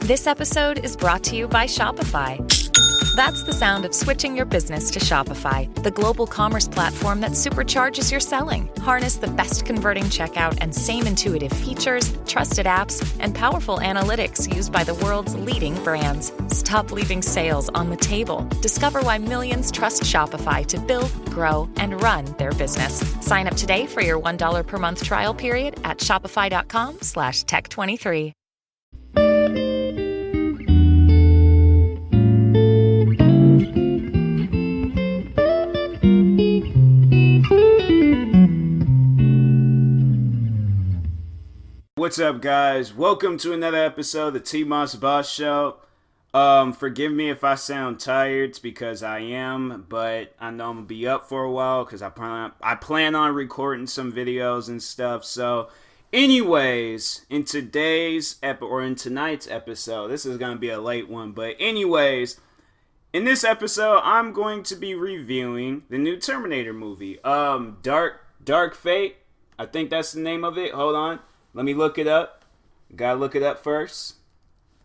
This episode is brought to you by Shopify. That's the sound of switching your business to Shopify, the global commerce platform that supercharges your selling. Harness the best converting checkout and same intuitive features, trusted apps, and powerful analytics used by the world's leading brands. Stop leaving sales on the table. Discover why millions trust Shopify to build, grow, and run their business. Sign up today for your $1 per month trial period at shopify.com/tech23. What's up, guys? Welcome to another episode of the TMossBoss Show. Forgive me if I sound tired. It's because I am, but I know I'm gonna be up for a while because I plan on recording some videos and stuff. So, anyways, in tonight's episode, this is gonna be a late one, but anyways, in this episode, I'm going to be reviewing the new Terminator movie. Dark Fate. I think that's the name of it. Hold on. Let me look it up. Gotta look it up first.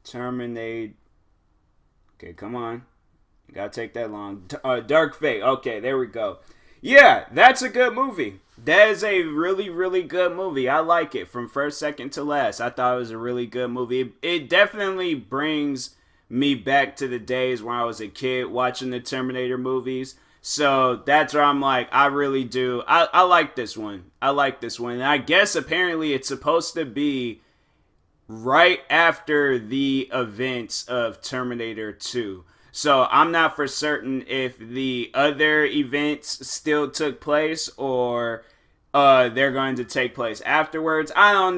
Terminator. Okay, come on. Gotta take that long. Dark Fate. Okay, there we go. Yeah, that's a good movie. That is a really, really good movie. I like it from first, second to last. I thought it was a really good movie. It definitely brings me back to the days when I was a kid watching the Terminator movies. So that's where I'm like, I really do. I like this one. I like this one. And I guess apparently it's supposed to be right after the events of Terminator 2. So I'm not for certain if the other events still took place or they're going to take place afterwards. I don't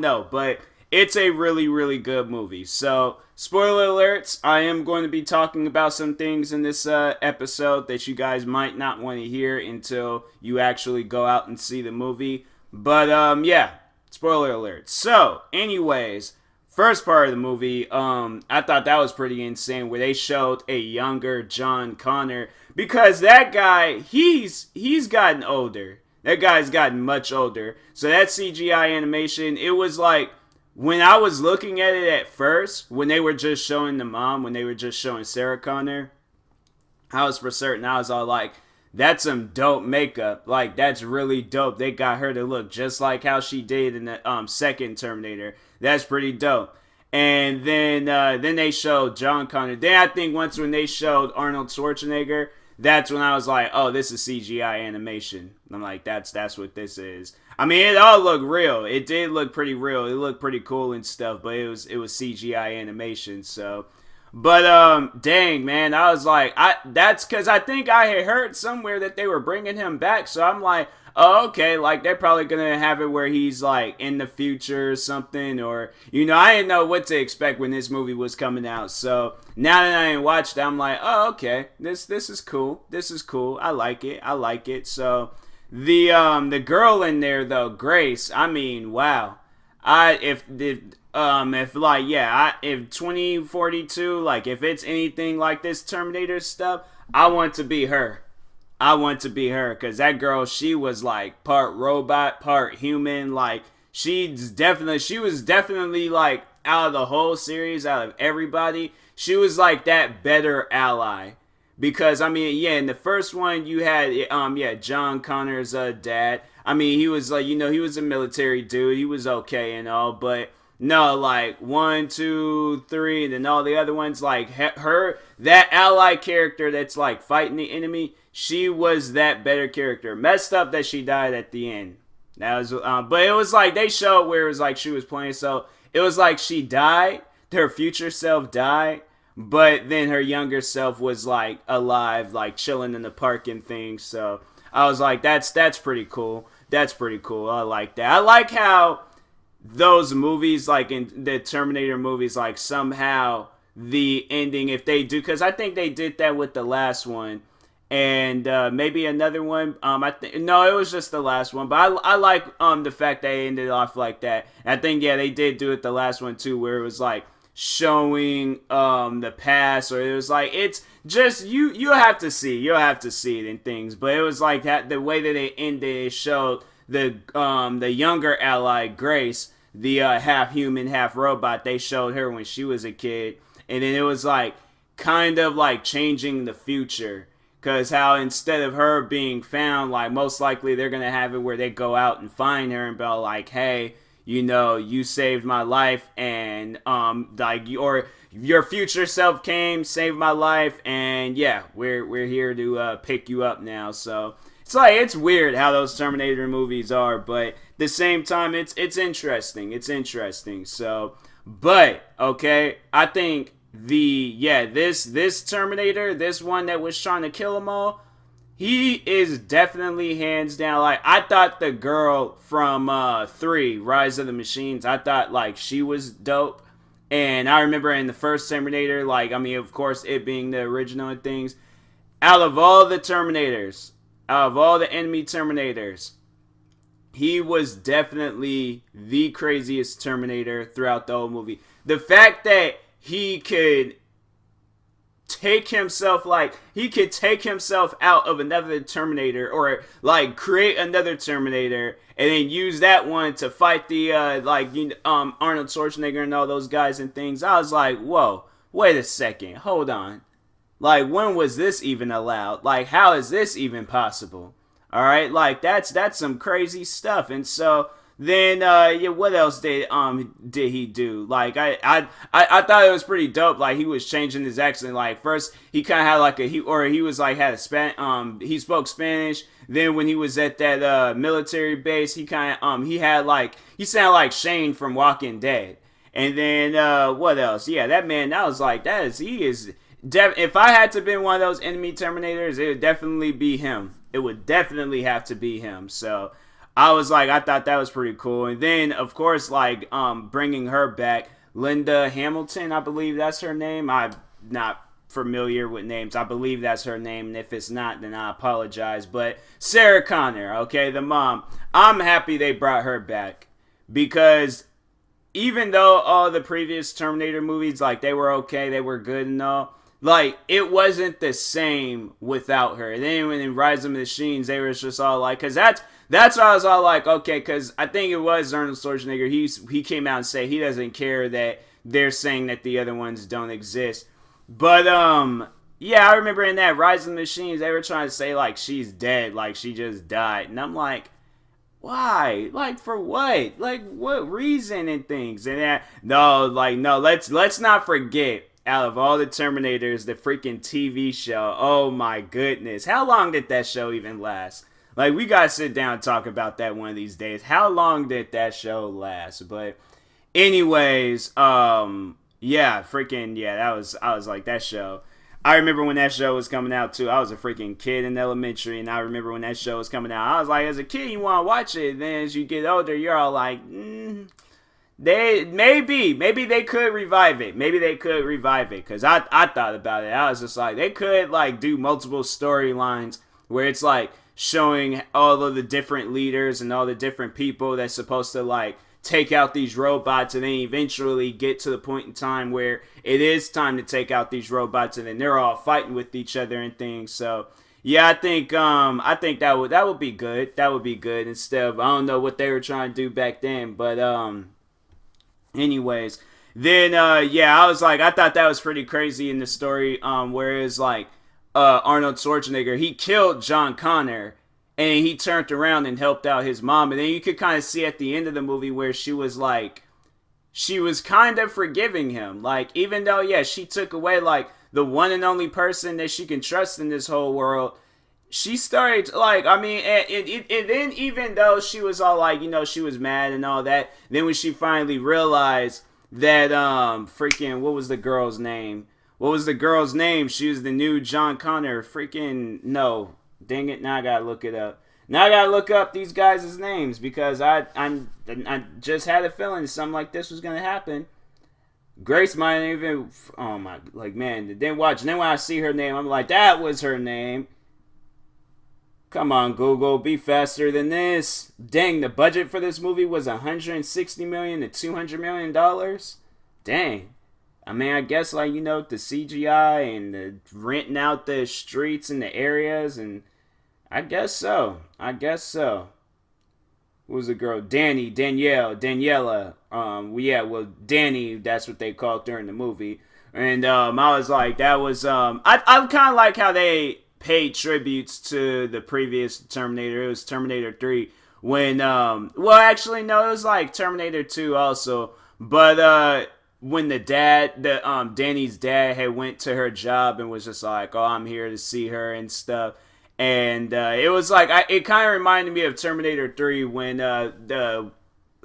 know. But it's a really, really good movie. So, spoiler alerts, I am going to be talking about some things in this episode that you guys might not want to hear until you actually go out and see the movie. But, yeah, spoiler alerts. So, anyways, first part of the movie, I thought that was pretty insane where they showed a younger John Connor. Because that guy, he's gotten older. That guy's gotten much older. So that CGI animation, it was like, when I was looking at it at first, when they were just showing the mom, when they were just showing Sarah Connor, I was for certain, I was all like, that's some dope makeup. Like, that's really dope. They got her to look just like how she did in the second Terminator. That's pretty dope. And then they showed John Connor. Then I think once when they showed Arnold Schwarzenegger, that's when I was like, oh, this is CGI animation. I'm like, that's what this is. I mean, it all looked real. It did look pretty real. It looked pretty cool and stuff, but it was CGI animation. So, but dang, man, I was like, that's because I think I had heard somewhere that they were bringing him back. So I'm like, oh, okay, like they're probably gonna have it where he's like in the future or something, or I didn't know what to expect when this movie was coming out. So now that I ain't watched it, I'm like, oh, okay, this is cool. This is cool. I like it. So. The girl in there though, Grace, I mean, wow. If 2042, like if it's anything like this Terminator stuff, I want to be her. Cause that girl, she was like part robot, part human. Like she was definitely like out of the whole series, out of everybody, she was like that better ally. Because, I mean, yeah, in the first one, you had, John Connor's dad. I mean, he was like, he was a military dude. He was okay and all. But, no, like, 1, 2, 3, and then all the other ones, like, that ally character that's, like, fighting the enemy, she was that better character. Messed up that she died at the end. That was, but it was like, they showed where it was like she was playing. So, it was like she died. Her future self died. But then her younger self was like alive, like chilling in the park and things. So I was like, that's pretty cool. That's pretty cool. I like that. I like how those movies, like in the Terminator movies, like somehow the ending, if they do, because I think they did that with the last one and maybe another one. No, it was just the last one. But I like the fact they ended off like that. And I think they did do it the last one too, where it was like showing the past, or it was like, it's just you'll have to see it in things. But it was like that, the way that they ended, it showed the younger ally Grace the half human, half robot they showed her when she was a kid. And then it was like kind of like changing the future. Because how instead of her being found, like most likely they're going to have it where they go out and find her and be like, hey, you know, you saved my life, and like your future self came, saved my life, and yeah, we're here to pick you up now. So it's like, it's weird how those Terminator movies are, but at the same time, it's interesting. It's interesting. So, but okay, I think this Terminator, this one that was trying to kill them all, he is definitely hands down. Like, I thought the girl from 3, Rise of the Machines, I thought like she was dope. And I remember in the first Terminator, like, I mean, of course, it being the original and things, out of all the Terminators, out of all the enemy Terminators, he was definitely the craziest Terminator throughout the whole movie. The fact that he could take himself, like, he could take himself out of another Terminator, or like create another Terminator and then use that one to fight the Arnold Schwarzenegger and all those guys and things. I was like, whoa, wait a second, hold on, like, when was this even allowed? Like, how is this even possible? All right, like, that's some crazy stuff. And so then, what else did he do? Like, I thought it was pretty dope. Like, he was changing his accent. Like, first he kind of had like he was like had a he spoke Spanish. Then when he was at that military base, he kind of he sounded like Shane from Walking Dead. And then what else? Yeah, that man. I was like, if I had to been one of those enemy Terminators, it would definitely be him. It would definitely have to be him. So I was like, I thought that was pretty cool. And then, of course, like, bringing her back, Linda Hamilton, I believe that's her name. I'm not familiar with names. I believe that's her name, and if it's not, then I apologize. But Sarah Connor, okay, the mom, I'm happy they brought her back, because even though all the previous Terminator movies, like, they were okay, they were good and all, like, it wasn't the same without her. And then when in Rise of the Machines, they were just all like, because that's why I was all like, okay, because I think it was Arnold Schwarzenegger. He came out and said he doesn't care that they're saying that the other ones don't exist. But yeah, I remember in that Rise of the Machines, they were trying to say like she's dead, like she just died, and I'm like, why? Like, for what? Like, what reason and things? And no, let's not forget, out of all the Terminators, the freaking TV show. Oh my goodness, how long did that show even last? Like, we gotta sit down and talk about that one of these days. How long did that show last? But anyways, yeah, I was like, that show. I remember when that show was coming out too. I was a freaking kid in elementary, and I remember when that show was coming out. I was like, as a kid, you want to watch it. Then as you get older, you're all like, maybe they could revive it. Maybe they could revive it, because I thought about it. I was just like, they could like do multiple storylines where it's like showing all of the different leaders and all the different people that's supposed to like take out these robots, and then eventually get to the point in time where it is time to take out these robots, and then they're all fighting with each other and things. So yeah, I think that would be good. That would be good, instead of, I don't know what they were trying to do back then, but anyways, then yeah, I was like, I thought that was pretty crazy in the story, where it's like Arnold Schwarzenegger, he killed John Connor, and he turned around and helped out his mom. And then you could kind of see at the end of the movie where she was kind of forgiving him. Like, even though, yeah, she took away like the one and only person that she can trust in this whole world, she started, like, I mean, and then even though she was all like, you know, she was mad and all that, then when she finally realized that, freaking, what was the girl's name? She was the new John Connor. Freaking, no. Dang it, now I gotta look it up. Now I gotta look up these guys' names, because I just had a feeling something like this was gonna happen. Grace might even, oh my, like, man, then watch, and then when I see her name, I'm like, that was her name. Come on, Google, be faster than this. Dang, the budget for this movie was $160 million to $200 million. Dang. I mean, I guess, like, you know, the CGI and the renting out the streets and the areas, and I guess so. What was the girl? Daniela, Danny, that's what they called during the movie. And I was like, that was I kind of like how they paid tributes to the previous Terminator. It was Terminator 3 when actually no, it was like Terminator 2 also. But when Danny's dad had went to her job and was just like, "Oh, I'm here to see her" and stuff. And it was like it kind of reminded me of Terminator 3 when the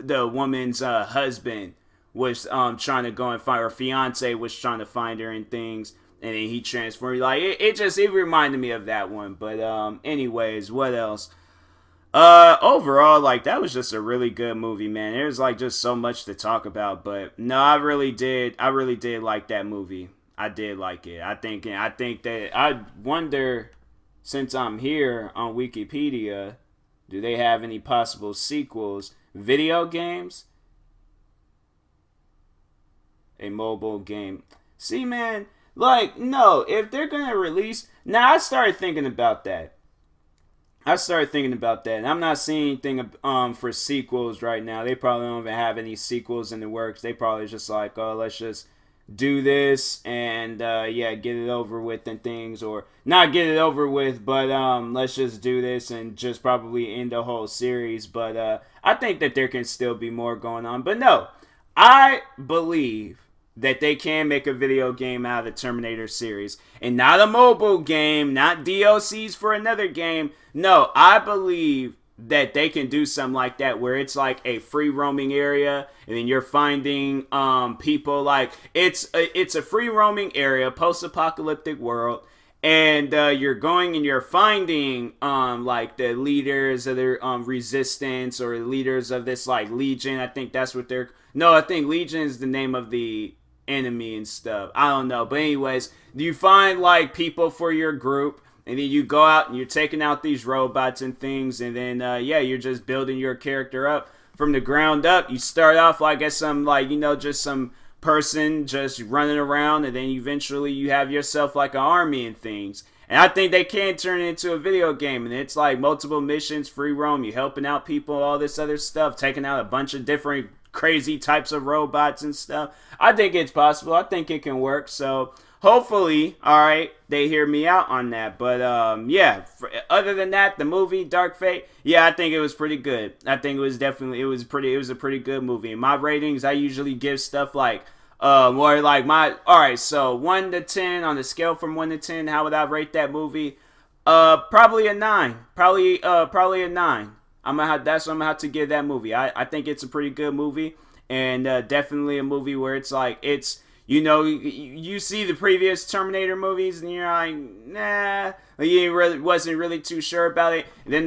woman's husband was trying to go and find her fiance was trying to find her and things, and then he transformed. Like it reminded me of that one. But anyways, what else? Overall, like that was just a really good movie, man. There's like just so much to talk about, but no, I really did like that movie. I did like it. I think that I wonder, since I'm here on Wikipedia, do they have any possible sequels? Video games? A mobile game. See, man, like, no, if they're gonna release... Now, I started thinking about that. And I'm not seeing anything for sequels right now. They probably don't even have any sequels in the works. They probably just like, oh, let's just do this and get it over with and things, or not get it over with, but let's just do this and just probably end the whole series. But I think that there can still be more going on. But no, I believe that they can make a video game out of the Terminator series, and not a mobile game, not DLCs for another game. No, I believe that they can do something like that where it's like a free roaming area, and then you're finding people. Like it's a free roaming area, post-apocalyptic world, and you're going and you're finding like the leaders of the resistance, or leaders of this like Legion. I think that's what they're... No, I think Legion is the name of the enemy and stuff. I don't know, but anyways, you find like people for your group, and then you go out and you're taking out these robots and things, and then you're just building your character up from the ground up. You start off like as some like, just some person just running around, and then eventually you have yourself like an army and things. And I think they can turn it into a video game, and it's like multiple missions, free roam, you helping out people, all this other stuff, taking out a bunch of different crazy types of robots and stuff. I think it's possible. I think it can work. So hopefully, all right, they hear me out on that. But other than that, the movie Dark Fate, I think it was pretty good. I think it was a pretty good movie. In my ratings, I usually give stuff like so 1 to 10 on the scale from 1 to 10. How would I rate that movie? Probably a 9. Probably a 9. That's what I'm gonna have to give that movie. I think it's a pretty good movie, and definitely a movie where it's like, it's, you see the previous Terminator movies and you're like, nah, you wasn't really too sure about it. And then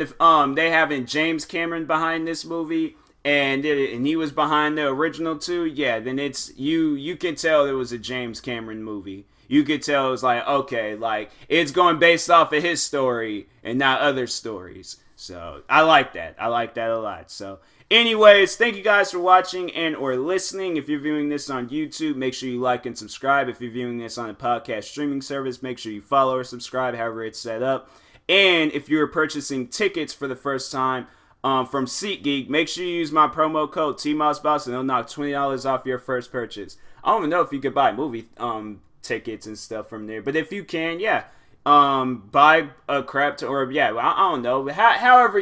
they having James Cameron behind this movie, and he was behind the original too. Yeah, then it's you can tell it was a James Cameron movie. You could tell it was like, okay, like it's going based off of his story and not other stories. So I like that. I like that a lot. So anyways, thank you guys for watching and or listening. If you're viewing this on YouTube, make sure you like and subscribe. If you're viewing this on a podcast streaming service, make sure you follow or subscribe, however it's set up. And if you're purchasing tickets for the first time from SeatGeek, make sure you use my promo code TMossBoss, and they'll knock $20 off your first purchase. I don't even know if you could buy movie tickets and stuff from there, but if you can, buy a crap I don't know, however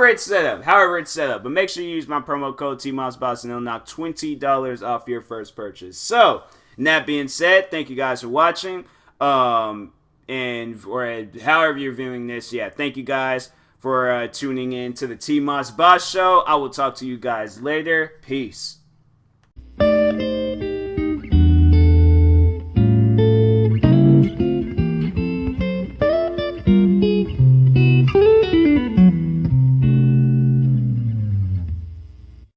it's set up, but make sure you use my promo code TMossBoss, and they'll knock $20 off your first purchase. So, and that being said, thank you guys for watching, and or however you're viewing this, thank you guys for tuning in to the TMossBoss show. I will talk to you guys later. Peace.